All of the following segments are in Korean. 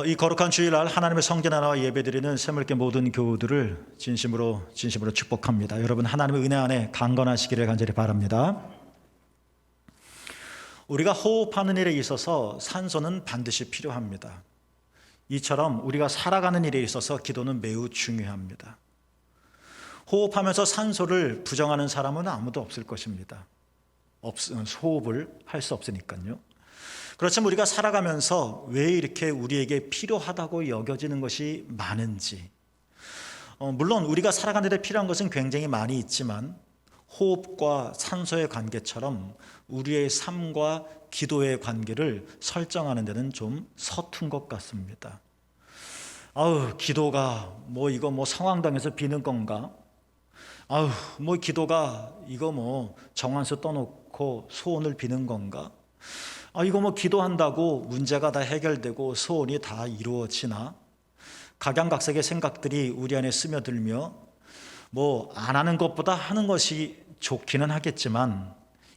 이 거룩한 주일날 하나님의 성전 하나와 예배드리는 새물개 모든 교우들을 진심으로 축복합니다. 여러분 하나님의 은혜 안에 강건하시기를 간절히 바랍니다. 우리가 호흡하는 일에 있어서 산소는 반드시 필요합니다. 이처럼 우리가 살아가는 일에 있어서 기도는 매우 중요합니다. 호흡하면서 산소를 부정하는 사람은 아무도 없을 것입니다. 호흡을 할 수 없으니까요. 그렇지만 우리가 살아가면서 왜 이렇게 우리에게 필요하다고 여겨지는 것이 많은지, 물론 우리가 살아가는 데 필요한 것은 굉장히 많이 있지만 호흡과 산소의 관계처럼 우리의 삶과 기도의 관계를 설정하는 데는 좀 서툰 것 같습니다. 기도가 이거 성황당에서 비는 건가? 기도가 이거 정한수 떠놓고 소원을 비는 건가? 이거 기도한다고 문제가 다 해결되고 소원이 다 이루어지나? 각양각색의 생각들이 우리 안에 스며들며 안 하는 것보다 하는 것이 좋기는 하겠지만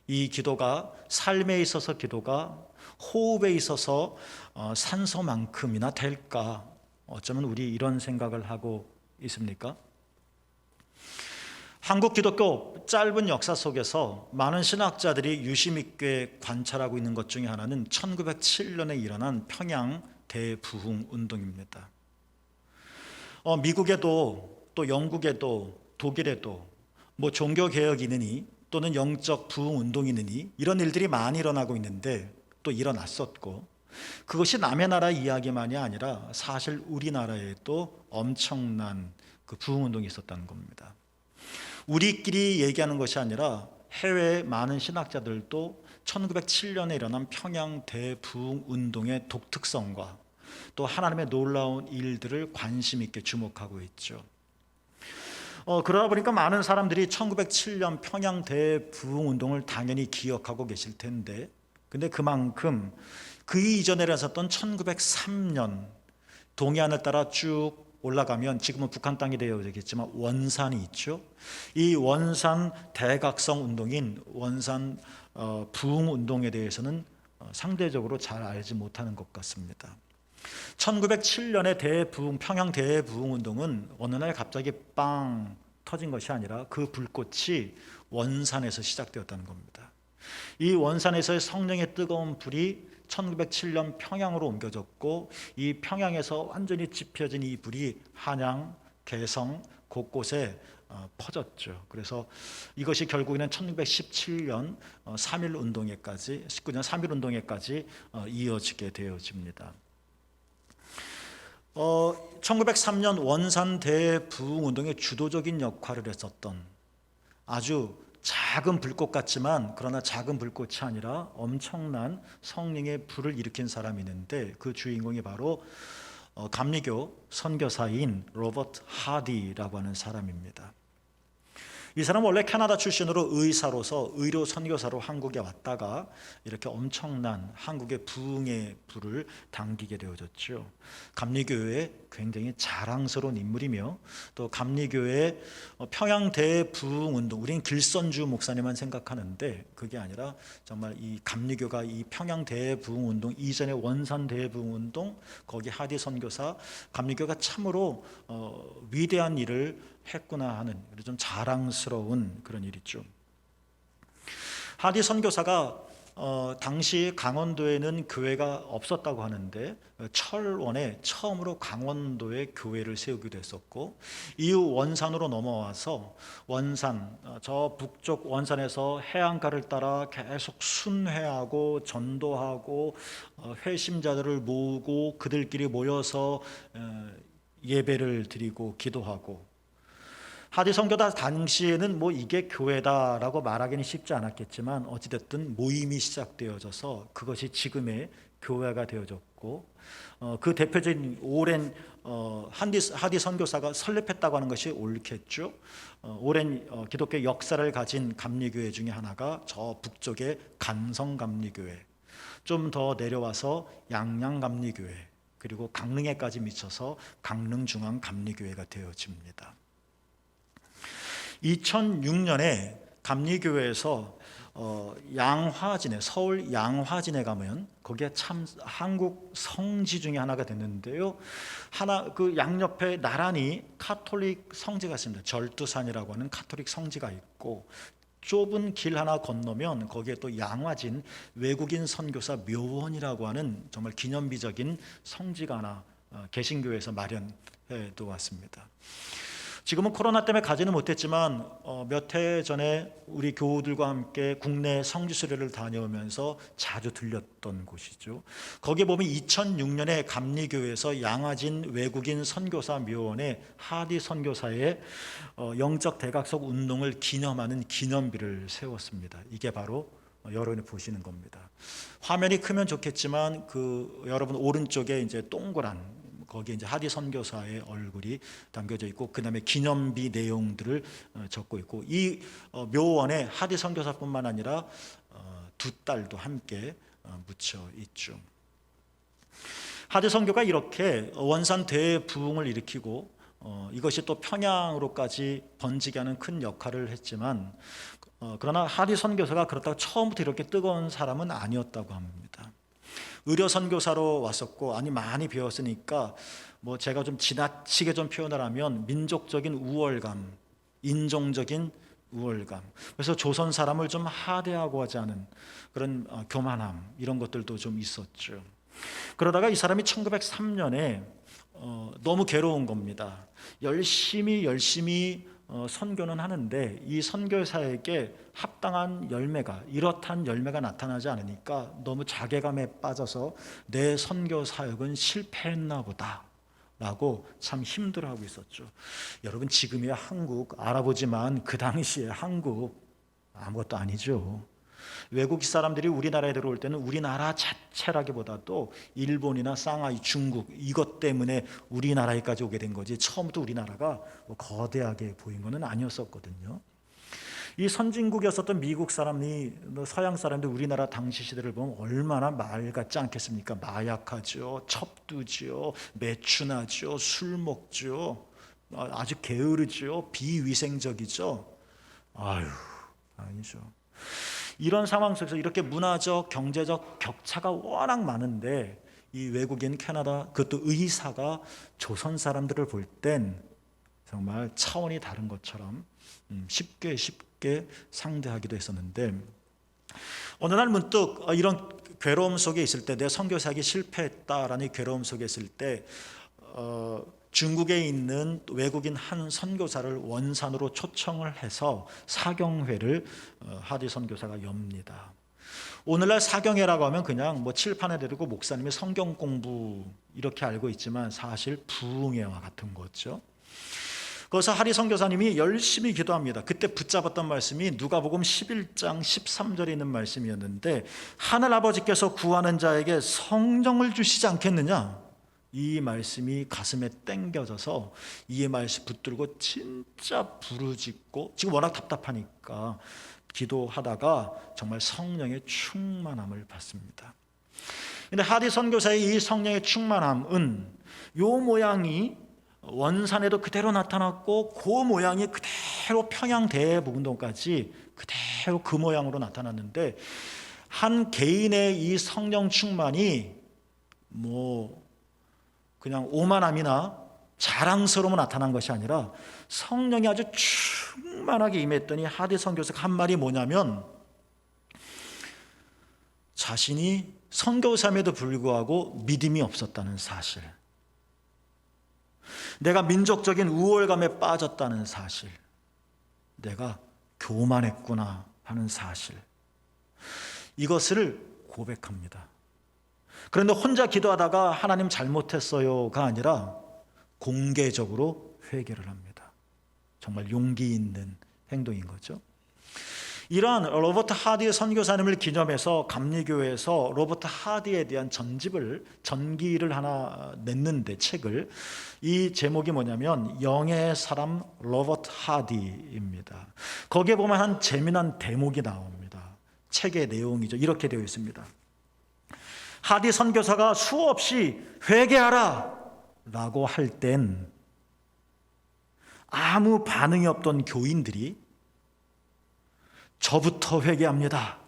이 기도가 삶에 있어서 기도가 호흡에 있어서 산소만큼이나 될까? 어쩌면 우리 이런 생각을 하고 있습니까? 한국 기독교 짧은 역사 속에서 많은 신학자들이 유심 있게 관찰하고 있는 것 중에 하나는 1907년에 일어난 평양 대부흥 운동입니다. 미국에도 또 영국에도 독일에도 종교개혁이느니 또는 영적 부흥 운동이느니 이런 일들이 많이 일어나고 있는데 또 일어났었고, 그것이 남의 나라 이야기만이 아니라 사실 우리나라에도 엄청난 그 부흥 운동이 있었다는 겁니다. 우리끼리 얘기하는 것이 아니라 해외의 많은 신학자들도 1907년에 일어난 평양 대부흥 운동의 독특성과 또 하나님의 놀라운 일들을 관심 있게 주목하고 있죠. 그러다 보니까 많은 사람들이 1907년 평양 대부흥 운동을 당연히 기억하고 계실 텐데, 근데 그만큼 그 이전에 일어났던 1903년 동해안을 따라 쭉 올라가면 지금은 북한 땅이 되어지겠지만 원산이 있죠. 이 원산 대각성 운동인 원산 부흥 운동에 대해서는 상대적으로 잘 알지 못하는 것 같습니다. 1907년의 평양 대부흥 운동은 어느 날 갑자기 빵 터진 것이 아니라 그 불꽃이 원산에서 시작되었다는 겁니다. 이 원산에서의 성령의 뜨거운 불이 1907년 평양으로 옮겨졌고, 이 평양에서 완전히 지펴진 이 불이 한양, 개성 곳곳에 퍼졌죠. 그래서 이것이 결국에는 1917년 3.1 운동회까지, 19년 3.1 운동회까지 이어지게 되어집니다. 1903년 원산 대부흥 운동의 주도적인 역할을 했었던 아주 작은 불꽃 같지만, 그러나 작은 불꽃이 아니라 엄청난 성령의 불을 일으킨 사람이 있는데, 그 주인공이 바로 감리교 선교사인 로버트 하디라고 하는 사람입니다. 이 사람은 원래 캐나다 출신으로 의사로서 의료 선교사로 한국에 왔다가 이렇게 엄청난 한국의 부흥의 불을 당기게 되어졌죠. 감리교회의 굉장히 자랑스러운 인물이며, 또 감리교회의 평양 대부흥 운동, 우리는 길선주 목사님만 생각하는데 그게 아니라 정말 이 감리교가 이 평양 대부흥 운동 이전의 원산 대부흥 운동, 거기 하디 선교사, 감리교가 참으로 위대한 일을 했구나 하는 좀 자랑스러운 그런 일이죠. 하디 선교사가 당시 강원도에는 교회가 없었다고 하는데 철원에 처음으로 강원도에 교회를 세우기도 했었고, 이후 원산으로 넘어와서 원산, 저 북쪽 원산에서 해안가를 따라 계속 순회하고 전도하고 회심자들을 모으고 그들끼리 모여서 예배를 드리고 기도하고, 하디 선교사 당시에는 이게 교회다라고 말하기는 쉽지 않았겠지만 어찌됐든 모임이 시작되어져서 그것이 지금의 교회가 되어졌고, 그 대표적인 오랜 하디 선교사가 설립했다고 하는 것이 옳겠죠. 오랜 기독교 역사를 가진 감리교회 중에 하나가 저 북쪽의 간성감리교회, 좀 더 내려와서 양양감리교회, 그리고 강릉에까지 미쳐서 강릉중앙감리교회가 되어집니다. 2006년에 감리교회에서 양화진에, 서울 양화진에 가면 거기에 참 한국 성지 중에 하나가 됐는데요. 그 양옆에 나란히 카톨릭 성지가 있습니다. 절두산이라고 하는 카톨릭 성지가 있고, 좁은 길 하나 건너면 거기에 또 양화진 외국인 선교사 묘원이라고 하는 정말 기념비적인 성지가 하나 개신교에서 마련해 두었습니다. 지금은 코로나 때문에 가지는 못했지만 몇 해 전에 우리 교우들과 함께 국내 성지 수련을 다녀오면서 자주 들렸던 곳이죠. 거기에 보면 2006년에 감리교회에서 양화진 외국인 선교사 묘원에 하디 선교사의 영적 대각석 운동을 기념하는 기념비를 세웠습니다. 이게 바로 여러분이 보시는 겁니다. 화면이 크면 좋겠지만 여러분 오른쪽에 이제 동그란 거기에 이제 하디 선교사의 얼굴이 담겨져 있고, 그 다음에 기념비 내용들을 적고 있고, 이 묘원에 하디 선교사뿐만 아니라 두 딸도 함께 묻혀 있죠. 하디 선교가 이렇게 원산 대부흥을 일으키고 이것이 또 평양으로까지 번지게 하는 큰 역할을 했지만, 그러나 하디 선교사가 그렇다고 처음부터 이렇게 뜨거운 사람은 아니었다고 합니다. 의료 선교사로 왔었고, 많이 배웠으니까 제가 좀 지나치게 좀 표현을 하면 민족적인 우월감, 인종적인 우월감, 그래서 조선 사람을 좀 하대하고 하지 않은 그런 교만함, 이런 것들도 좀 있었죠. 그러다가 이 사람이 1903년에 너무 괴로운 겁니다. 열심히 선교는 하는데 이 선교사에게 합당한 열매가, 이렇단 열매가 나타나지 않으니까 너무 자괴감에 빠져서 내 선교 사역은 실패했나 보다 라고 참 힘들어하고 있었죠. 여러분, 지금이야 한국 알아보지만 그 당시에 한국 아무것도 아니죠. 외국 사람들이 우리나라에 들어올 때는 우리나라 자체라기보다도 일본이나 상하이, 중국, 이것 때문에 우리나라에까지 오게 된 거지, 처음부터 우리나라가 거대하게 보인 것은 아니었었거든요. 이 선진국이었었던 미국 사람이, 서양 사람들 우리나라 당시 시대를 보면 얼마나 말 같지 않겠습니까? 마약하죠, 첩두죠, 매춘하죠, 술 먹죠, 아주 게으르죠, 비위생적이죠. 아니죠. 이런 상황 속에서 이렇게 문화적, 경제적 격차가 워낙 많은데 이 외국인 캐나다, 그것도 의사가 조선 사람들을 볼 땐 정말 차원이 다른 것처럼 쉽게 상대하기도 했었는데, 어느 날 문득 이런 괴로움 속에 있을 때, 내 선교사역이 실패했다라는 괴로움 속에 있을 때 중국에 있는 외국인 한 선교사를 원산으로 초청을 해서 사경회를 하디 선교사가 엽니다. 오늘날 사경회라고 하면 그냥 칠판에 내리고 목사님이 성경 공부 이렇게 알고 있지만 사실 부흥회와 같은 거죠. 그래서 하디 선교사님이 열심히 기도합니다. 그때 붙잡았던 말씀이 누가복음 11장 13절에 있는 말씀이었는데, 하늘 아버지께서 구하는 자에게 성령을 주시지 않겠느냐, 이 말씀이 가슴에 땡겨져서 이 말씀 붙들고 진짜 부르짖고, 지금 워낙 답답하니까 기도하다가 정말 성령의 충만함을 받습니다. 근데 하디 선교사의 이 성령의 충만함은 요 모양이 원산에도 그대로 나타났고, 그 모양이 그대로 평양 대부운동까지 그대로 그 모양으로 나타났는데, 한 개인의 이 성령 충만이 그냥 오만함이나 자랑스러움으로 나타난 것이 아니라 성령이 아주 충만하게 임했더니 하디 선교사가 한 말이 뭐냐면, 자신이 선교사임에도 불구하고 믿음이 없었다는 사실, 내가 민족적인 우월감에 빠졌다는 사실, 내가 교만했구나 하는 사실, 이것을 고백합니다. 그런데 혼자 기도하다가 하나님 잘못했어요가 아니라 공개적으로 회개를 합니다. 정말 용기 있는 행동인 거죠. 이러한 로버트 하디의 선교사님을 기념해서 감리교회에서 로버트 하디에 대한 전기를 하나 냈는데, 책을, 이 제목이 뭐냐면 영의 사람 로버트 하디입니다. 거기에 보면 한 재미난 대목이 나옵니다. 책의 내용이죠. 이렇게 되어 있습니다. 하디 선교사가 수없이 회개하라 라고 할 땐 아무 반응이 없던 교인들이 저부터 회개합니다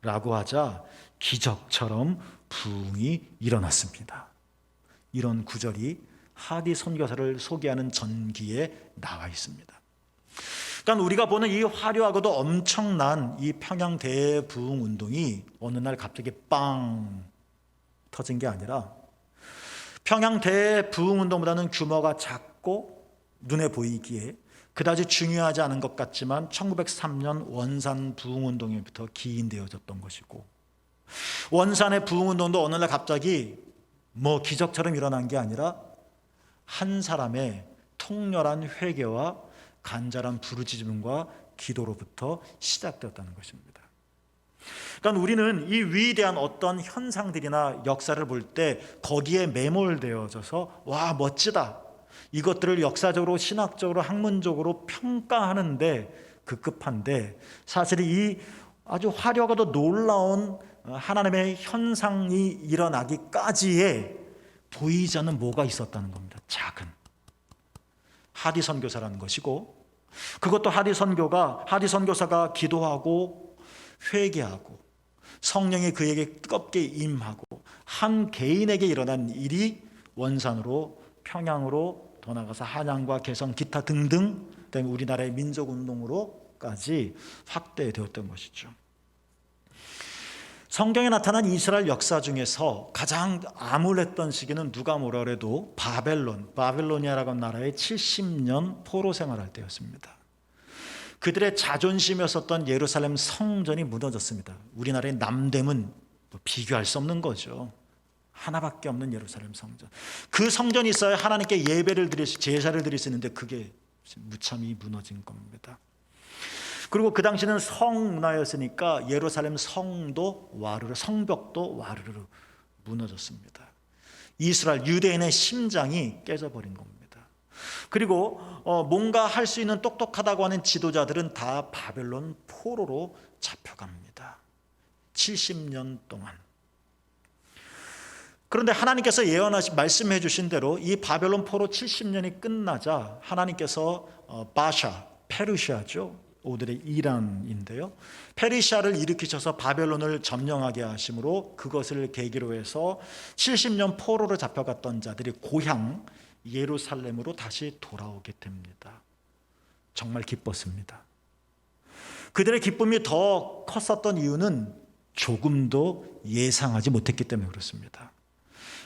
라고 하자 기적처럼 부흥이 일어났습니다. 이런 구절이 하디 선교사를 소개하는 전기에 나와 있습니다. 그러니까 우리가 보는 이 화려하고도 엄청난 이 평양 대부흥 운동이 어느 날 갑자기 빵 터진 게 아니라, 평양 대부흥 운동보다는 규모가 작고 눈에 보이기에 그다지 중요하지 않은 것 같지만 1903년 원산 부흥 운동에부터 기인되어졌던 것이고, 원산의 부흥 운동도 어느 날 갑자기 기적처럼 일어난 게 아니라 한 사람의 통렬한 회개와 간절한 부르짖음과 기도로부터 시작되었다는 것입니다. 그러니까 우리는 이 위대한 어떤 현상들이나 역사를 볼 때 거기에 매몰되어져서 와, 멋지다, 이것들을 역사적으로, 신학적으로, 학문적으로 평가하는데 급급한데, 사실 이 아주 화려하고도 놀라운 하나님의 현상이 일어나기까지에 보이지 않는 뭐가 있었다는 겁니다. 작은 하디 선교사라는 것이고, 그것도 하디 선교사가 기도하고 회개하고 성령이 그에게 뜨겁게 임하고 한 개인에게 일어난 일이 원산으로, 평양으로, 더 나아가서 한양과 개성, 기타 등등 우리나라의 민족운동으로까지 확대되었던 것이죠. 성경에 나타난 이스라엘 역사 중에서 가장 암울했던 시기는 누가 뭐라 그래도 바벨로니아라고 하는 나라의 70년 포로 생활할 때였습니다. 그들의 자존심이었었던 예루살렘 성전이 무너졌습니다. 우리나라의 남대문 비교할 수 없는 거죠. 하나밖에 없는 예루살렘 성전. 그 성전이 있어야 하나님께 예배를 드릴 수, 제사를 드릴 수 있는데 그게 무참히 무너진 겁니다. 그리고 그 당시는 성문화였으니까 예루살렘 성벽도 와르르 무너졌습니다. 이스라엘 유대인의 심장이 깨져버린 겁니다. 그리고 뭔가 할 수 있는 똑똑하다고 하는 지도자들은 다 바벨론 포로로 잡혀갑니다. 70년 동안. 그런데 하나님께서 말씀해 주신 대로 이 바벨론 포로 70년이 끝나자 하나님께서 페르시아죠. 오늘의 이란인데요. 페르시아를 일으키셔서 바벨론을 점령하게 하심으로 그것을 계기로 해서 70년 포로로 잡혀갔던 자들이 고향 예루살렘으로 다시 돌아오게 됩니다. 정말 기뻤습니다. 그들의 기쁨이 더 컸었던 이유는 조금도 예상하지 못했기 때문에 그렇습니다.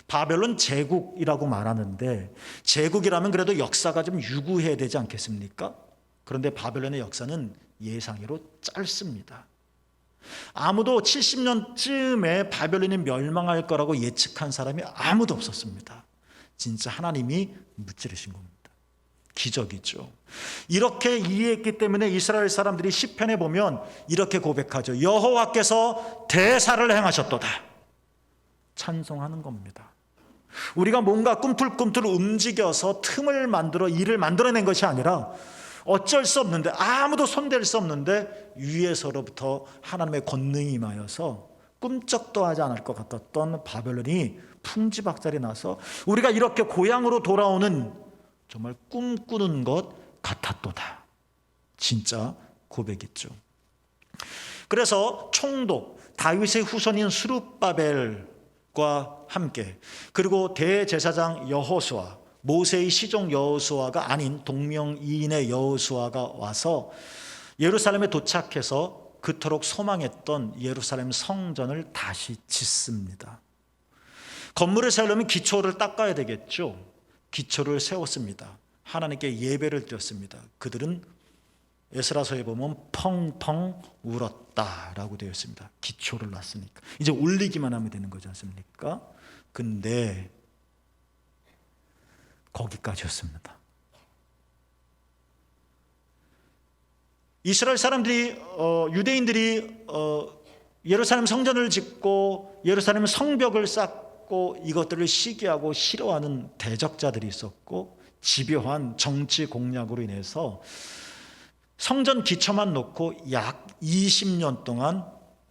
바벨론 제국이라고 말하는데, 제국이라면 그래도 역사가 좀 유구해야 되지 않겠습니까? 그런데 바벨론의 역사는 예상외로 짧습니다. 아무도 70년쯤에 바벨론이 멸망할 거라고 예측한 사람이 아무도 없었습니다. 진짜 하나님이 무찌르신 겁니다. 기적이죠. 이렇게 이해했기 때문에 이스라엘 사람들이 시편에 보면 이렇게 고백하죠. 여호와께서 대사를 행하셨도다. 찬송하는 겁니다. 우리가 뭔가 꿈틀꿈틀 움직여서 틈을 만들어 일을 만들어낸 것이 아니라 어쩔 수 없는데, 아무도 손댈 수 없는데 위에서로부터 하나님의 권능이 임하여서 꿈쩍도 하지 않을 것 같았던 바벨론이 풍지박살이 나서 우리가 이렇게 고향으로 돌아오는 정말 꿈꾸는 것 같았도다. 진짜 고백이죠. 그래서 총독 다윗의 후손인 스룹바벨과 함께, 그리고 대제사장 여호수아, 모세의 시종 여호수아가 아닌 동명이인의 여호수아가 와서 예루살렘에 도착해서 그토록 소망했던 예루살렘 성전을 다시 짓습니다. 건물을 세우려면 기초를 닦아야 되겠죠. 기초를 세웠습니다. 하나님께 예배를 드렸습니다. 그들은 에스라서에 보면 펑펑 울었다라고 되어 있습니다. 기초를 놨으니까 이제 올리기만 하면 되는 거지 않습니까? 근데 거기까지였습니다. 이스라엘 사람들이 유대인들이 예루살렘 성전을 짓고 예루살렘 성벽을 쌓고 이것들을 시기하고 싫어하는 대적자들이 있었고, 집요한 정치 공략으로 인해서 성전 기초만 놓고 약 20년 동안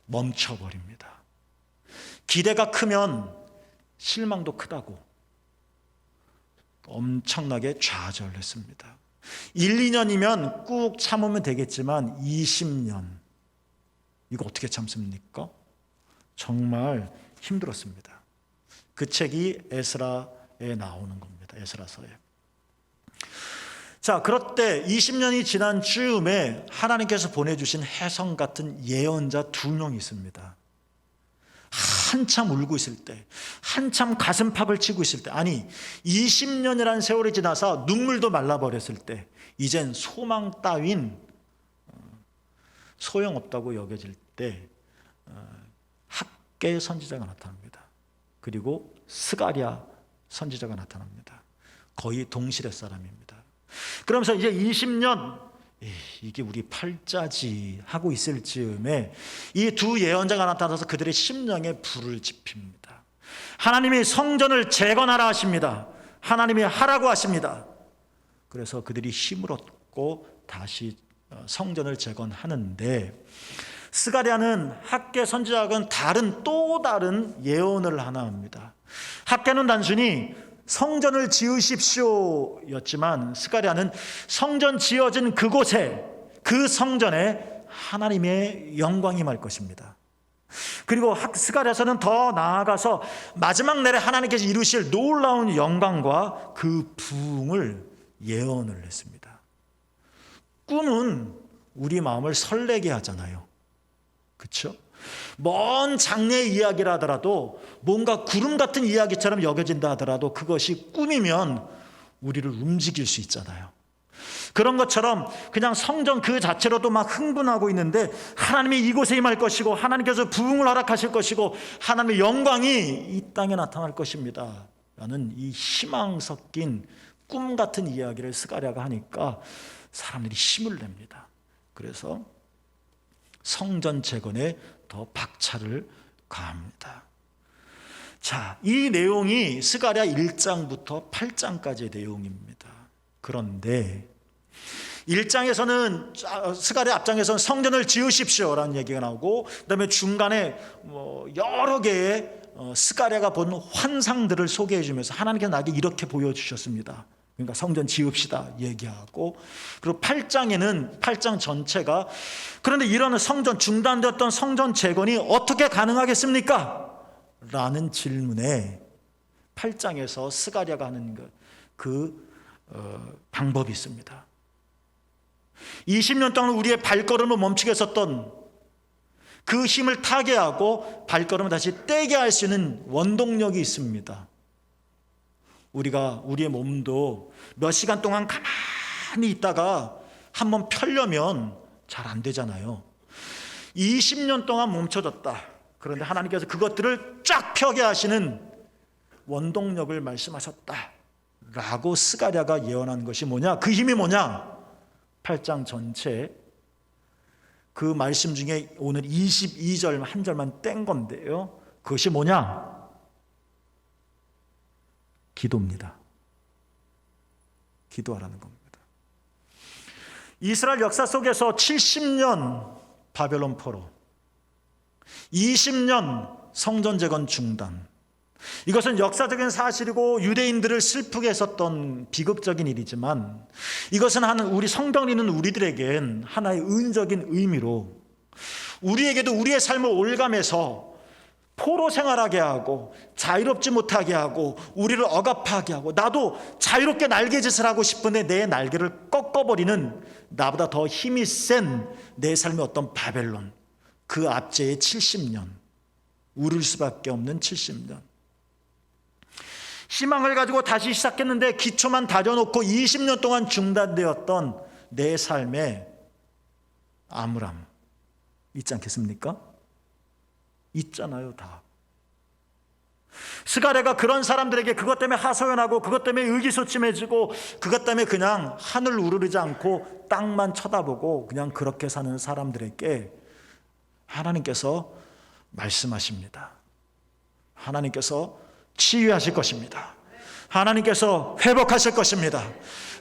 멈춰버립니다. 기대가 크면 실망도 크다고 엄청나게 좌절했습니다. 1, 2년이면 꾹 참으면 되겠지만 20년, 이거 어떻게 참습니까? 정말 힘들었습니다. 그 책이 에스라에 나오는 겁니다. 에스라서에. 자, 그럴 때 20년이 지난 즈음에 하나님께서 보내주신 혜성 같은 예언자 2명이 있습니다. 한참 울고 있을 때, 한참 가슴팍을 치고 있을 때, 아니 20년이라는 세월이 지나서 눈물도 말라버렸을 때, 이젠 소망 따윈 소용없다고 여겨질 때 학개 선지자가 나타납니다. 그리고 스가랴 선지자가 나타납니다. 거의 동시대 사람입니다. 그러면서 이제 20년, 이게 우리 팔자지 하고 있을 즈음에 이 2 예언자가 나타나서 그들의 심령에 불을 지핍니다. 하나님이 성전을 재건하라 하십니다. 하나님이 하라고 하십니다. 그래서 그들이 힘을 얻고 다시 성전을 재건하는데, 스가랴는 학개 선지자와는 또 다른 예언을 하나 합니다. 학개는 단순히 성전을 지으십시오 였지만, 스가랴는 성전 지어진 그곳에, 그 성전에 하나님의 영광이 임할 것입니다. 그리고 스가랴서는 더 나아가서 마지막 날에 하나님께서 이루실 놀라운 영광과 그 부흥을 예언을 했습니다. 꿈은 우리 마음을 설레게 하잖아요. 그렇죠? 먼 장래의 이야기라 하더라도, 뭔가 구름 같은 이야기처럼 여겨진다 하더라도 그것이 꿈이면 우리를 움직일 수 있잖아요. 그런 것처럼 그냥 성전 그 자체로도 막 흥분하고 있는데, 하나님이 이곳에 임할 것이고 하나님께서 부흥을 허락하실 것이고 하나님의 영광이 이 땅에 나타날 것입니다 라는 이 희망 섞인 꿈 같은 이야기를 스가랴가 하니까 사람들이 힘을 냅니다. 그래서 성전 재건에 더 박차를 가합니다. 자, 이 내용이 스가랴 1장부터 8장까지의 내용입니다. 그런데 1장에서는, 스가랴 앞장에서는 성전을 지으십시오라는 얘기가 나오고, 그다음에 중간에 여러 개의 스가랴가 본 환상들을 소개해 주면서 하나님께서 나에게 이렇게 보여주셨습니다. 그러니까 성전 지읍시다 얘기하고, 그리고 8장에는 8장 전체가, 그런데 이런 성전, 중단되었던 성전 재건이 어떻게 가능하겠습니까? 라는 질문에 8장에서 스가랴가 하는 방법이 있습니다. 20년 동안 우리의 발걸음을 멈추게 했었던 그 힘을 타게 하고 발걸음을 다시 떼게 할 수 있는 원동력이 있습니다. 우리의 몸도 몇 시간 동안 가만히 있다가 한번 펴려면 잘 안 되잖아요. 20년 동안 멈춰졌다. 그런데 하나님께서 그것들을 쫙 펴게 하시는 원동력을 말씀하셨다 라고 스가랴가 예언한 것이 뭐냐? 그 힘이 뭐냐? 8장 전체 그 말씀 중에 오늘 22절 한 절만 뗀 건데요, 그것이 뭐냐? 기도입니다. 기도하라는 겁니다. 이스라엘 역사 속에서 70년 바벨론 포로, 20년 성전 재건 중단, 이것은 역사적인 사실이고 유대인들을 슬프게 했었던 비극적인 일이지만, 이것은 우리 성경 읽는 우리들에겐 하나의 은적인 의미로, 우리에게도 우리의 삶을 올감해서 포로 생활하게 하고 자유롭지 못하게 하고 우리를 억압하게 하고, 나도 자유롭게 날개짓을 하고 싶은데 내 날개를 꺾어버리는 나보다 더 힘이 센 내 삶의 어떤 바벨론, 그 압제의 70년, 울을 수밖에 없는 70년. 희망을 가지고 다시 시작했는데 기초만 다져놓고 20년 동안 중단되었던 내 삶의 암울함 있지 않겠습니까? 있잖아요, 다. 스가랴가 그런 사람들에게 그것 때문에 하소연하고 그것 때문에 의기소침해지고 그것 때문에 그냥 하늘 우르르지 않고 땅만 쳐다보고 그냥 그렇게 사는 사람들에게 하나님께서 말씀하십니다. 하나님께서 치유하실 것입니다. 하나님께서 회복하실 것입니다.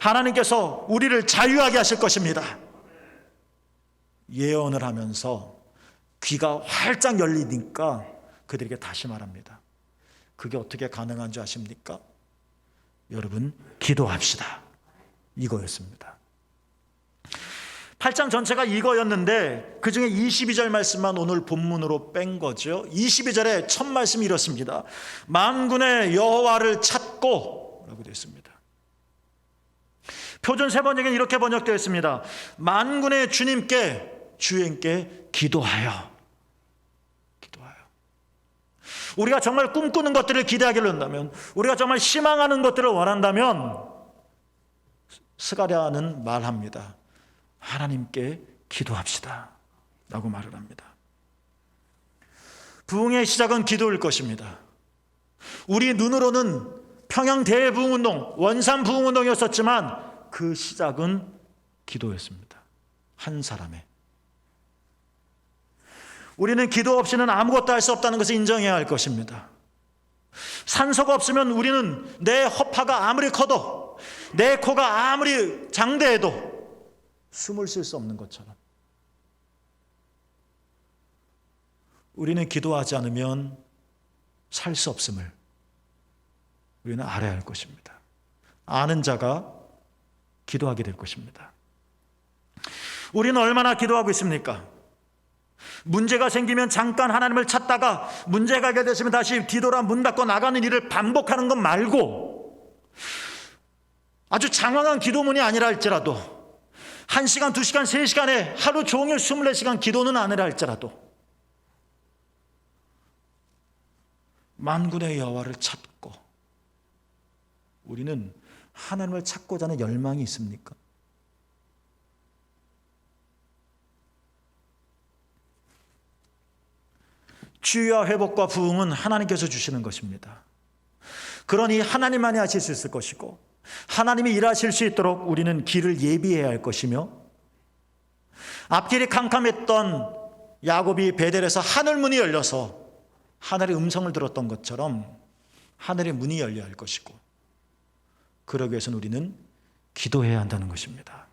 하나님께서 우리를 자유하게 하실 것입니다. 예언을 하면서 귀가 활짝 열리니까 그들에게 다시 말합니다. 그게 어떻게 가능한 줄 아십니까? 여러분, 기도합시다. 이거였습니다. 8장 전체가 이거였는데 그 중에 22절 말씀만 오늘 본문으로 뺀 거죠. 22절에 첫 말씀이 이렇습니다. 만군의 여호와를 찾고 라고 되어 있습니다. 표준 세번역에는 이렇게 번역되어 있습니다. 만군의 주님께 기도하여. 우리가 정말 꿈꾸는 것들을 기대하기를 한다면, 우리가 정말 희망하는 것들을 원한다면 스가랴는 말합니다. 하나님께 기도합시다 라고 말을 합니다. 부흥의 시작은 기도일 것입니다. 우리 눈으로는 평양 대부흥운동, 원산 부흥운동이었었지만 그 시작은 기도였습니다. 한 사람의. 우리는 기도 없이는 아무것도 할 수 없다는 것을 인정해야 할 것입니다. 산소가 없으면 우리는 내 허파가 아무리 커도, 내 코가 아무리 장대해도 숨을 쉴 수 없는 것처럼 우리는 기도하지 않으면 살 수 없음을 우리는 알아야 할 것입니다. 아는 자가 기도하게 될 것입니다. 우리는 얼마나 기도하고 있습니까? 문제가 생기면 잠깐 하나님을 찾다가 문제가 해결됐으면 다시 뒤돌아 문 닫고 나가는 일을 반복하는 것 말고, 아주 장황한 기도문이 아니라 할지라도 1시간, 2시간, 3시간에 하루 종일 24시간 기도는 아니라 할지라도 만군의 여호와를 찾고, 우리는 하나님을 찾고자 하는 열망이 있습니까? 치유와 회복과 부흥은 하나님께서 주시는 것입니다. 그러니 하나님만이 하실 수 있을 것이고 하나님이 일하실 수 있도록 우리는 길을 예비해야 할 것이며, 앞길이 캄캄했던 야곱이 베델에서 하늘문이 열려서 하늘의 음성을 들었던 것처럼 하늘의 문이 열려야 할 것이고, 그러기 위해서는 우리는 기도해야 한다는 것입니다.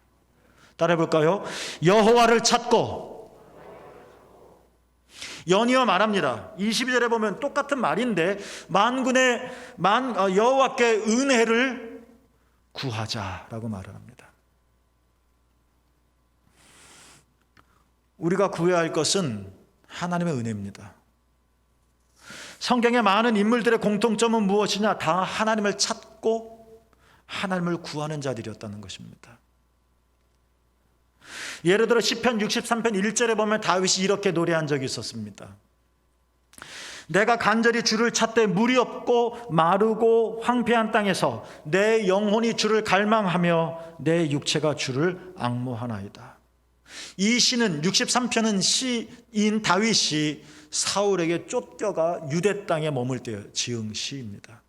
따라해 볼까요? 여호와를 찾고. 연이어 말합니다. 22절에 보면 똑같은 말인데 만군의 여호와께 은혜를 구하자라고 말을 합니다. 우리가 구해야 할 것은 하나님의 은혜입니다. 성경의 많은 인물들의 공통점은 무엇이냐? 다 하나님을 찾고 하나님을 구하는 자들이었다는 것입니다. 예를 들어 시편 63편 1절에 보면 다윗이 이렇게 노래한 적이 있었습니다. 내가 간절히 주를 찾되 물이 없고 마르고 황폐한 땅에서 내 영혼이 주를 갈망하며 내 육체가 주를 앙모하나이다. 이 시는 63편은 시인 다윗이 사울에게 쫓겨가 유대 땅에 머물 때 지은 시입니다.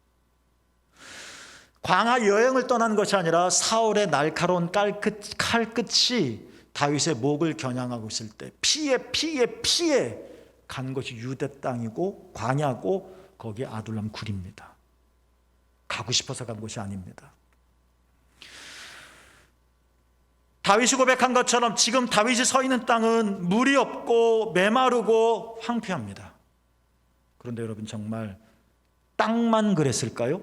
광야 여행을 떠난 것이 아니라 사울의 날카로운 칼끝이 다윗의 목을 겨냥하고 있을 때 피해 간 것이 유대 땅이고 광야고 거기에 아둘람 굴입니다. 가고 싶어서 간 것이 아닙니다. 다윗이 고백한 것처럼 지금 다윗이 서 있는 땅은 물이 없고 메마르고 황폐합니다. 그런데 여러분, 정말 땅만 그랬을까요?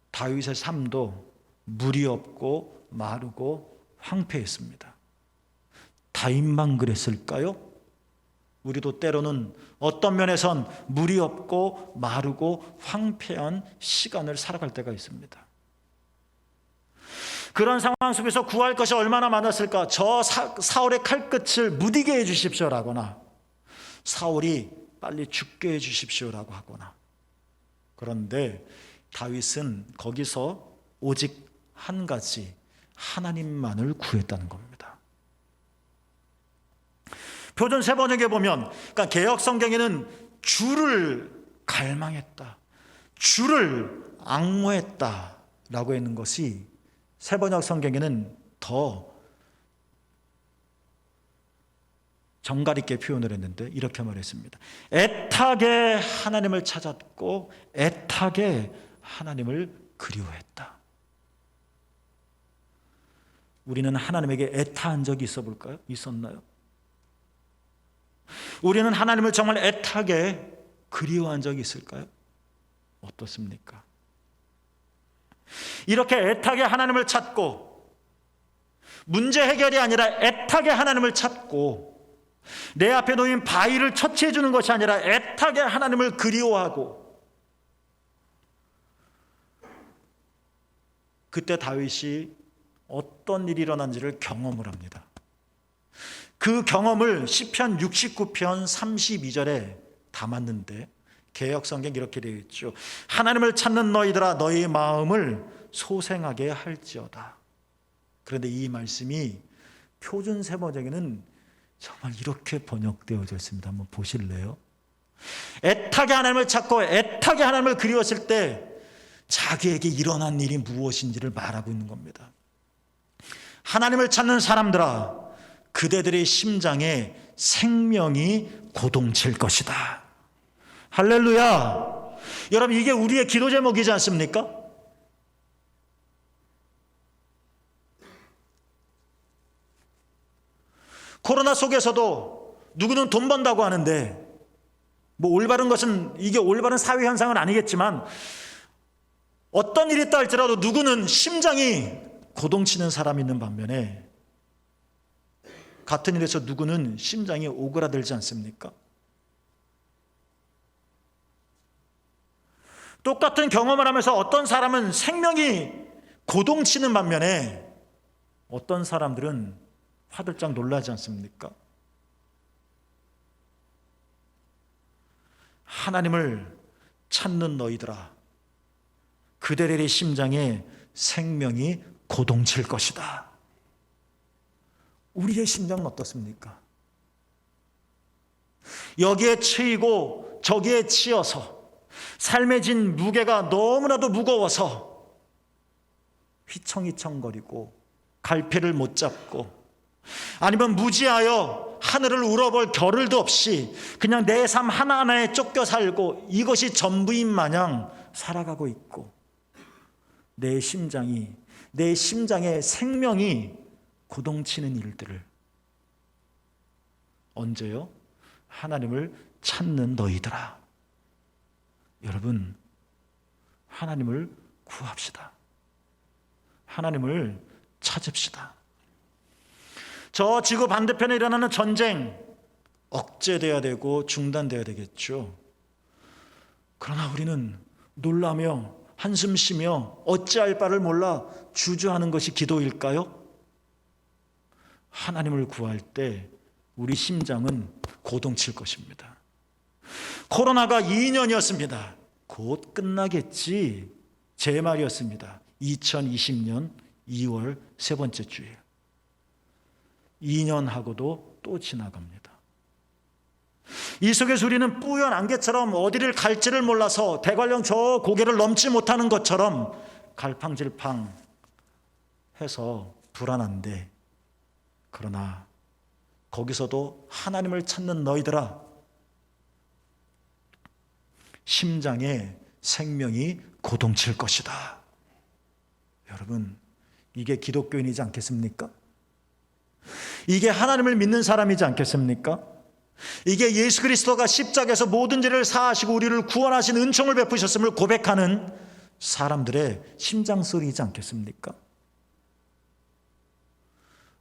다윗의 삶도 물이 없고 마르고 황폐했습니다. 다윗만 그랬을까요? 우리도 때로는 어떤 면에선 물이 없고 마르고 황폐한 시간을 살아갈 때가 있습니다. 그런 상황 속에서 구할 것이 얼마나 많았을까? 저 사울의 칼끝을 무디게 해 주십시오라거나 사울이 빨리 죽게 해 주십시오라고 하거나. 그런데 다윗은 거기서 오직 한 가지, 하나님만을 구했다는 겁니다. 표준 세번역에 보면, 그러니까 개역 성경에는 주를 갈망했다, 주를 앙모했다라고 있는 것이 세번역 성경에는 더 정갈 있게 표현을 했는데 이렇게 말했습니다. 애타게 하나님을 찾았고 애타게 하나님을 그리워했다. 우리는 하나님에게 애타한 적이 있었나요? 우리는 하나님을 정말 애타게 그리워한 적이 있을까요? 어떻습니까? 이렇게 애타게 하나님을 찾고 문제 해결이 아니라 애타게 하나님을 찾고, 내 앞에 놓인 바위를 처치해 주는 것이 아니라 애타게 하나님을 그리워하고, 그때 다윗이 어떤 일이 일어난지를 경험을 합니다. 그 경험을 시편 69편 32절에 담았는데, 개역성경 이렇게 되어 있죠. 하나님을 찾는 너희들아, 너희 마음을 소생하게 할지어다. 그런데 이 말씀이 표준 세번역에는 정말 이렇게 번역되어져 있습니다. 한번 보실래요? 애타게 하나님을 찾고 애타게 하나님을 그리웠을 때 자기에게 일어난 일이 무엇인지를 말하고 있는 겁니다. 하나님을 찾는 사람들아, 그대들의 심장에 생명이 고동칠 것이다. 할렐루야. 여러분, 이게 우리의 기도 제목이지 않습니까? 코로나 속에서도 누구는 돈 번다고 하는데, 뭐 올바른 것은, 이게 올바른 사회 현상은 아니겠지만, 어떤 일이 있다 할지라도 누구는 심장이 고동치는 사람이 있는 반면에, 같은 일에서 누구는 심장이 오그라들지 않습니까? 똑같은 경험을 하면서 어떤 사람은 생명이 고동치는 반면에 어떤 사람들은 화들짝 놀라지 않습니까? 하나님을 찾는 너희들아, 그들의 심장에 생명이 고동칠 것이다. 우리의 심장은 어떻습니까? 여기에 치이고 저기에 치여서 삶에 진 무게가 너무나도 무거워서 휘청휘청거리고 갈피를 못 잡고, 아니면 무지하여 하늘을 울어볼 겨를도 없이 그냥 내 삶 하나하나에 쫓겨 살고 이것이 전부인 마냥 살아가고 있고, 내 심장에 생명이 고동치는 일들을 언제요? 하나님을 찾는 너희들아. 여러분, 하나님을 구합시다. 하나님을 찾읍시다. 저 지구 반대편에 일어나는 전쟁 억제돼야 되고 중단돼야 되겠죠. 그러나 우리는 놀라며 한숨 쉬며 어찌할 바를 몰라 주저하는 것이 기도일까요? 하나님을 구할 때 우리 심장은 고동칠 것입니다. 코로나가 2년이었습니다. 곧 끝나겠지, 제 말이었습니다. 2020년 2월 세 번째 주에 2년하고도 또 지나갑니다. 이 속에서 우리는 뿌연 안개처럼 어디를 갈지를 몰라서 대관령 저 고개를 넘지 못하는 것처럼 갈팡질팡 해서 불안한데, 그러나 거기서도 하나님을 찾는 너희들아, 심장에 생명이 고동칠 것이다. 여러분, 이게 기독교인이지 않겠습니까? 이게 하나님을 믿는 사람이지 않겠습니까? 이게 예수 그리스도가 십자가에서 모든 죄를 사하시고 우리를 구원하신 은총을 베푸셨음을 고백하는 사람들의 심장 소리이지 않겠습니까?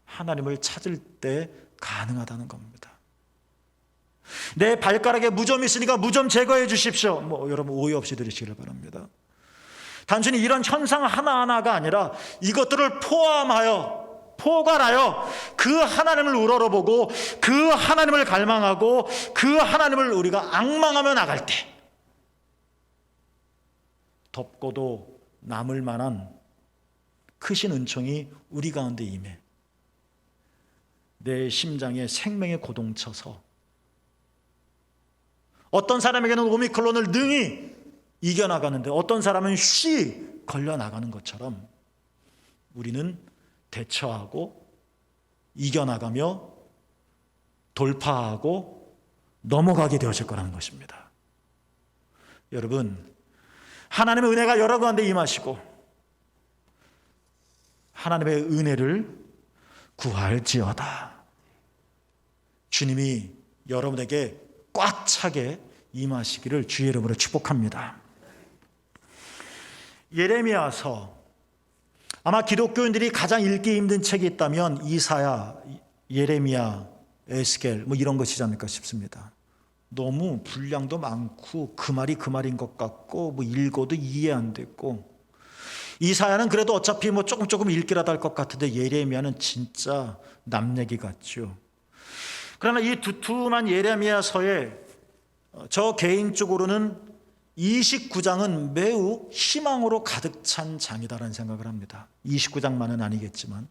하나님을 찾을 때 가능하다는 겁니다. 내 발가락에 무좀이 있으니까 무좀 제거해 주십시오. 여러분 오해 없이 들으시길 바랍니다. 단순히 이런 현상 하나하나가 아니라 이것들을 포괄하여 그 하나님을 우러러보고 그 하나님을 갈망하고 그 하나님을 우리가 앙망하며 나갈 때 덮고도 남을 만한 크신 은총이 우리 가운데 임해 내 심장에 생명의 고동쳐서 어떤 사람에게는 오미크론을 능히 이겨나가는데 어떤 사람은 쉬 걸려나가는 것처럼 우리는 대처하고 이겨나가며 돌파하고 넘어가게 되어질 거라는 것입니다. 여러분, 하나님의 은혜가 여러 가운데 임하시고 하나님의 은혜를 구할지어다. 주님이 여러분에게 꽉 차게 임하시기를 주의 이름으로 축복합니다. 예레미야서 아마 기독교인들이 가장 읽기 힘든 책이 있다면 이사야, 예레미야, 에스겔 뭐 이런 것이지 않을까 싶습니다. 너무 분량도 많고 그 말이 그 말인 것 같고 뭐 읽어도 이해 안 됐고, 이사야는 그래도 어차피 뭐 조금 읽기라도 할 것 같은데 예레미야는 진짜 남 얘기 같죠. 그러나 이 두툼한 예레미야서에 저 개인적으로는 29장은 매우 희망으로 가득 찬 장이다라는 생각을 합니다. 29장만은 아니겠지만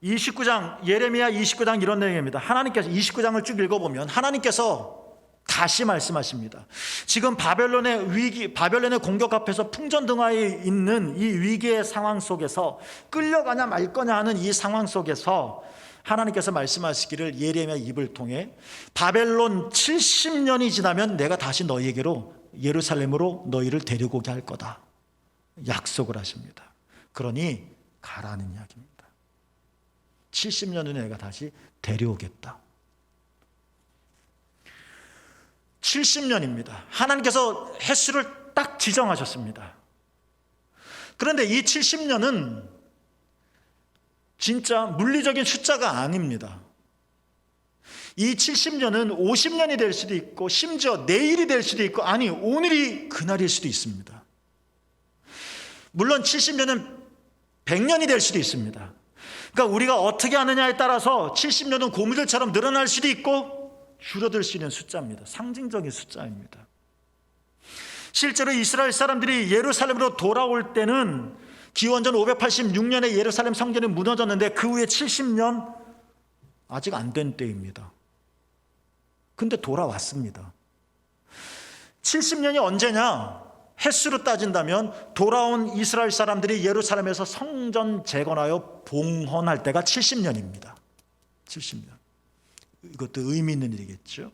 29장, 예레미야 29장 이런 내용입니다. 하나님께서 29장을 쭉 읽어보면 하나님께서 다시 말씀하십니다. 지금 바벨론의 위기, 바벨론의 공격 앞에서 풍전등화에 있는 이 위기의 상황 속에서 끌려가냐 말 거냐 하는 이 상황 속에서 하나님께서 말씀하시기를 예레미야 입을 통해 바벨론 70년이 지나면 내가 다시 너희에게로 예루살렘으로 너희를 데리고 오게 할 거다 약속을 하십니다. 그러니 가라는 이야기입니다. 70년 후에 내가 다시 데려오겠다. 70년입니다. 하나님께서 횟수를 딱 지정하셨습니다. 그런데 이 70년은 진짜 물리적인 숫자가 아닙니다. 이 70년은 50년이 될 수도 있고 심지어 내일이 될 수도 있고 아니 오늘이 그날일 수도 있습니다. 물론 70년은 100년이 될 수도 있습니다. 그러니까 우리가 어떻게 하느냐에 따라서 70년은 고무줄처럼 늘어날 수도 있고 줄어들 수 있는 숫자입니다. 상징적인 숫자입니다. 실제로 이스라엘 사람들이 예루살렘으로 돌아올 때는 기원전 586년에 예루살렘 성전이 무너졌는데 그 후에 70년 아직 안 된 때입니다. 근데 돌아왔습니다. 70년이 언제냐? 횟수로 따진다면 돌아온 이스라엘 사람들이 예루살렘에서 성전 재건하여 봉헌할 때가 70년입니다. 70년. 이것도 의미 있는 일이겠죠.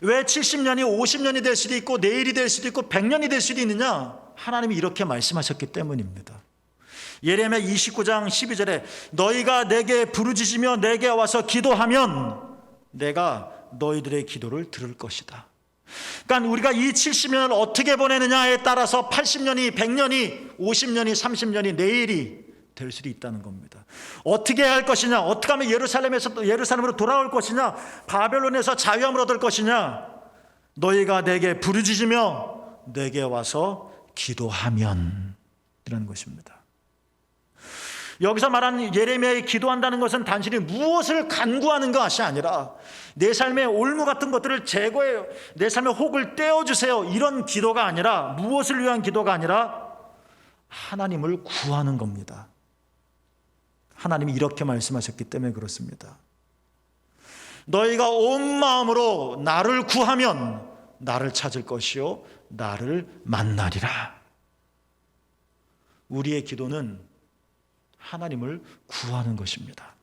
왜 70년이 50년이 될 수도 있고 내일이 될 수도 있고 100년이 될 수도 있느냐? 하나님이 이렇게 말씀하셨기 때문입니다. 예레미야 29장 12절에 너희가 내게 부르짖으며 내게 와서 기도하면 내가 너희들의 기도를 들을 것이다. 그러니까 우리가 이 70년을 어떻게 보내느냐에 따라서 80년이 100년이 50년이 30년이 내일이 될 수도 있다는 겁니다. 어떻게 할 것이냐, 어떻게 하면 예루살렘으로 돌아올 것이냐, 바벨론에서 자유함을 얻을 것이냐, 너희가 내게 부르짖으며 내게 와서 기도하면 이라는 것입니다. 여기서 말하는 예레미야의 기도한다는 것은 단순히 무엇을 간구하는 것이 아니라 내 삶의 올무 같은 것들을 제거해요, 내 삶의 혹을 떼어주세요, 이런 기도가 아니라, 무엇을 위한 기도가 아니라 하나님을 구하는 겁니다. 하나님이 이렇게 말씀하셨기 때문에 그렇습니다. 너희가 온 마음으로 나를 구하면 나를 찾을 것이요 나를 만나리라. 우리의 기도는 하나님을 구하는 것입니다.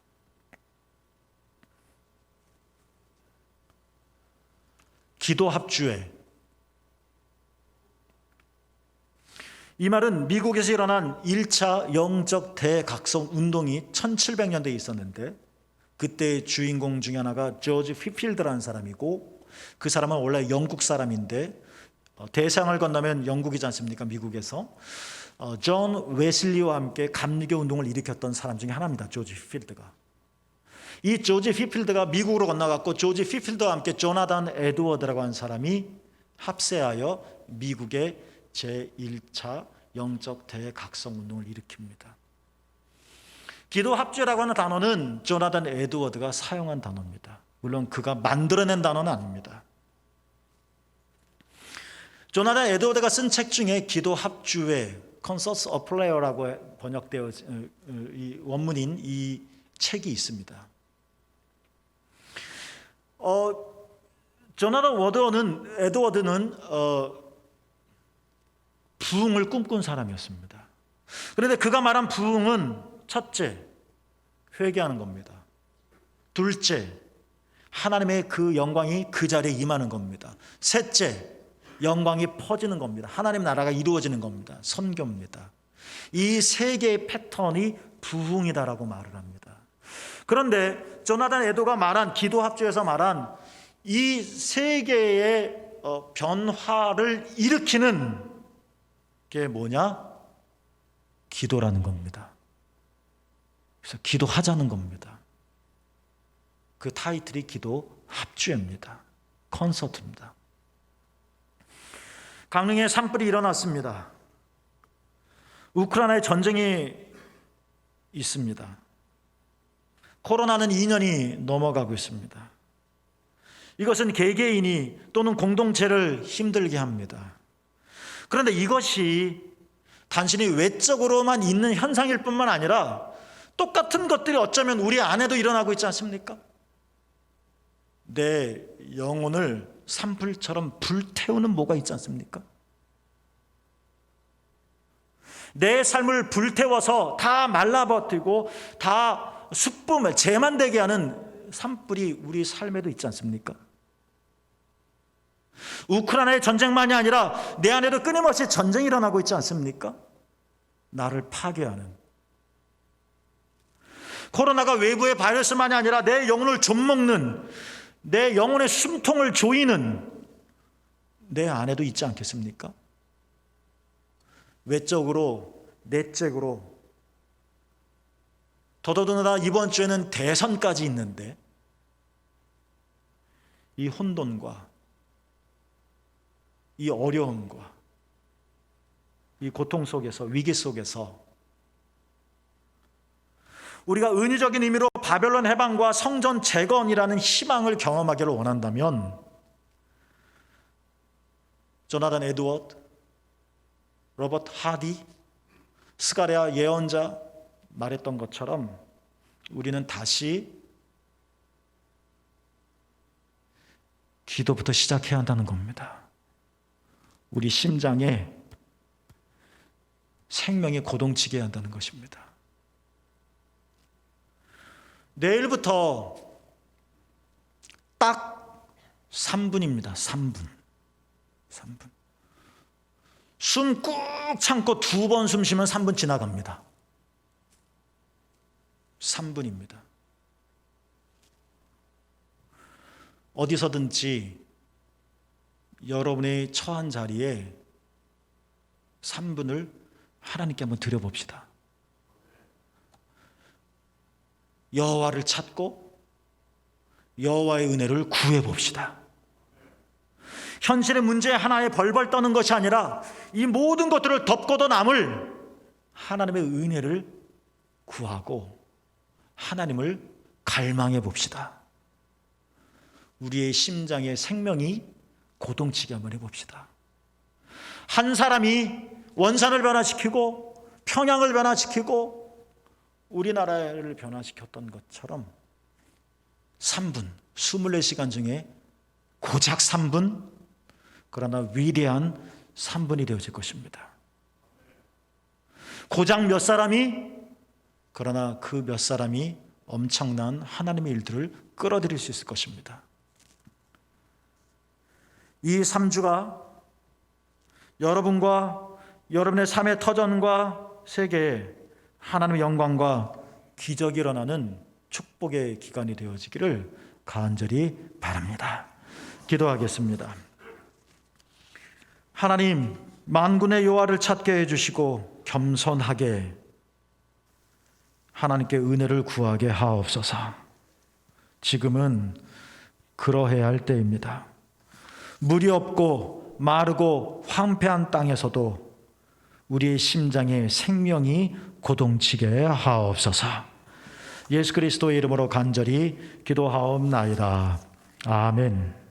기도 합주회. 이 말은 미국에서 일어난 1차 영적 대각성 운동이 1700년대에 있었는데 그때의 주인공 중에 하나가 조지 휘필드라는 사람이고, 그 사람은 원래 영국 사람인데 대상을 건너면 영국이지 않습니까? 미국에서 존 웨슬리와 함께 감리교 운동을 일으켰던 사람 중에 하나입니다. 조지 휘필드가. 이 조지 휘필드가 미국으로 건너갔고 조지 휘필드와 함께 조나단 에드워드라고 하는 사람이 합세하여 미국의 제1차 영적 대각성 운동을 일으킵니다. 기도 합주라고 하는 단어는 조나단 에드워드가 사용한 단어입니다. 물론 그가 만들어낸 단어는 아닙니다. 조나단 에드워드가 쓴 책 중에 기도 합주회 Concerts of Prayer라고 번역되어 이 원문인 이 책이 있습니다. 조나단 에드워드는 부흥을 꿈꾼 사람이었습니다. 그런데 그가 말한 부흥은 첫째, 회개하는 겁니다. 둘째, 하나님의 그 영광이 그 자리에 임하는 겁니다. 셋째, 영광이 퍼지는 겁니다. 하나님 나라가 이루어지는 겁니다. 선교입니다. 이 세 개의 패턴이 부흥이다라고 말을 합니다. 그런데 조나단 에드워드가 말한 기도 합주에서 말한 이 세 개의 변화를 일으키는 그게 뭐냐? 기도라는 겁니다. 그래서 기도하자는 겁니다. 그 타이틀이 기도 합주회입니다. 콘서트입니다. 강릉에 산불이 일어났습니다. 우크라이나에 전쟁이 있습니다. 코로나는 2년이 넘어가고 있습니다. 이것은 개개인이 또는 공동체를 힘들게 합니다. 그런데 이것이 단순히 외적으로만 있는 현상일 뿐만 아니라 똑같은 것들이 어쩌면 우리 안에도 일어나고 있지 않습니까? 내 영혼을 산불처럼 불태우는 뭐가 있지 않습니까? 내 삶을 불태워서 다 말라버티고 다 숯불, 재만 되게 하는 산불이 우리 삶에도 있지 않습니까? 우크라이나의 전쟁만이 아니라 내 안에도 끊임없이 전쟁이 일어나고 있지 않습니까? 나를 파괴하는. 코로나가 외부의 바이러스만이 아니라 내 영혼을 좀먹는, 내 영혼의 숨통을 조이는 내 안에도 있지 않겠습니까? 외적으로, 내적으로. 더더군다나 이번 주에는 대선까지 있는데 이 혼돈과 이 어려움과 이 고통 속에서, 위기 속에서 우리가 은유적인 의미로 바벨론 해방과 성전 재건이라는 희망을 경험하기를 원한다면 조나단 에드워드, 로버트 하디, 스가랴 예언자 말했던 것처럼 우리는 다시 기도부터 시작해야 한다는 겁니다. 우리 심장에 생명이 고동치게 해야 한다는 것입니다. 내일부터 딱 3분입니다. 3분. 숨 꾹 참고 2번 숨 쉬면 3분 지나갑니다. 3분입니다. 어디서든지 여러분의 처한 자리에 3분을 하나님께 한번 드려봅시다. 여호와를 찾고 여호와의 은혜를 구해봅시다. 현실의 문제 하나에 벌벌 떠는 것이 아니라 이 모든 것들을 덮고도 남을 하나님의 은혜를 구하고 하나님을 갈망해 봅시다. 우리의 심장의 생명이 고동치게 한번 해봅시다. 한 사람이 원산을 변화시키고 평양을 변화시키고 우리나라를 변화시켰던 것처럼 3분, 24시간 중에 고작 3분, 그러나 위대한 3분이 되어질 것입니다. 고작 몇 사람이, 그러나 그 몇 사람이 엄청난 하나님의 일들을 끌어들일 수 있을 것입니다. 이 3주가 여러분과 여러분의 삶의 터전과 세계에 하나님의 영광과 기적이 일어나는 축복의 기간이 되어지기를 간절히 바랍니다. 기도하겠습니다. 하나님, 만군의 여호와를 찾게 해주시고 겸손하게 하나님께 은혜를 구하게 하옵소서. 지금은 그러해야 할 때입니다. 물이 없고 마르고 황폐한 땅에서도 우리의 심장에 생명이 고동치게 하옵소서. 예수 그리스도의 이름으로 간절히 기도하옵나이다. 아멘.